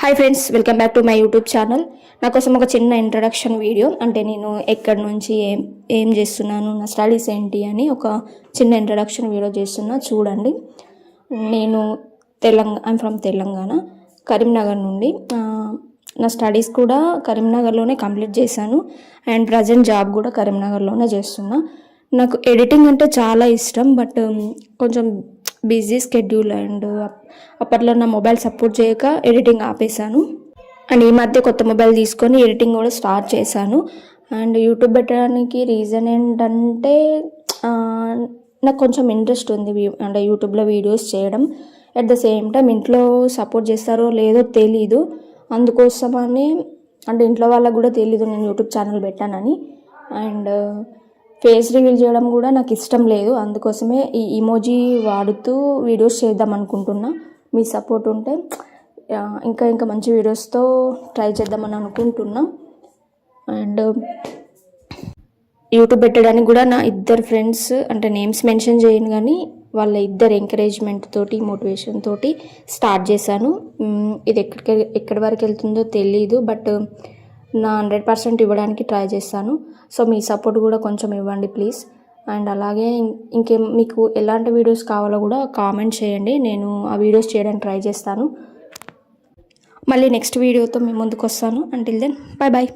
Hi friends, welcome back to my YouTube channel. నా కోసం ఒక చిన్న ఇంట్రడక్షన్ వీడియో, అంటే నేను ఎక్కడి నుంచి ఏం చేస్తున్నాను, నా స్టడీస్ ఏంటి అని ఒక చిన్న ఇంట్రడక్షన్ వీడియో చేస్తున్నా, చూడండి. నేను ఐమ్ ఫ్రమ్ తెలంగాణ, కరీంనగర్ నుండి. నా స్టడీస్ కూడా కరీంనగర్లోనే కంప్లీట్ చేశాను అండ్ ప్రజెంట్ జాబ్ కూడా కరీంనగర్లోనే చేస్తున్నా. నాకు ఎడిటింగ్ అంటే చాలా ఇష్టం, బట్ కొంచెం బిజీ స్కెడ్యూల్ అండ్ అప్పట్లో నా మొబైల్ సపోర్ట్ చేయక ఎడిటింగ్ ఆపేశాను. అండ్ ఈ మధ్య కొత్త మొబైల్ తీసుకొని ఎడిటింగ్ కూడా స్టార్ట్ చేశాను. అండ్ యూట్యూబ్ పెట్టడానికి రీజన్ ఏంటంటే నాకు కొంచెం ఇంట్రెస్ట్ ఉంది అంటే యూట్యూబ్లో వీడియోస్ చేయడం. అట్ ద సేమ్ టైం ఇంట్లో సపోర్ట్ చేస్తారో లేదో తెలీదు, అందుకోసమని అంటే ఇంట్లో వాళ్ళకు కూడా తెలీదు నేను యూట్యూబ్ ఛానల్ పెట్టానని. అండ్ ఫేస్ రివీల్ చేయడం కూడా నాకు ఇష్టం లేదు, అందుకోసమే ఈ ఇమోజీ వాడుతూ వీడియోస్ చేద్దాం అనుకుంటున్నా. మీ సపోర్ట్ ఉంటే ఇంకా మంచి వీడియోస్తో ట్రై చేద్దామని అనుకుంటున్నా. అండ్ యూట్యూబ్ పెట్టడానికి కూడా నా ఇద్దరు ఫ్రెండ్స్, అంటే నేమ్స్ మెన్షన్ చేయను కానీ వాళ్ళ ఇద్దరు ఎంకరేజ్మెంట్ తోటి, మోటివేషన్ తోటి స్టార్ట్ చేశాను. ఇది ఎక్కడి వరకు వెళ్తుందో తెలీదు, బట్ నా 100% ఇవ్వడానికి ట్రై చేస్తాను. సో మీ సపోర్ట్ కూడా కొంచెం ఇవ్వండి ప్లీజ్. అండ్ అలాగే మీకు ఎలాంటి వీడియోస్ కావాలో కూడా కామెంట్ చేయండి, నేను ఆ వీడియోస్ చేయడానికి ట్రై చేస్తాను. మళ్ళీ నెక్స్ట్ వీడియోతో మీ ముందుకు వస్తాను. Until then, bye bye.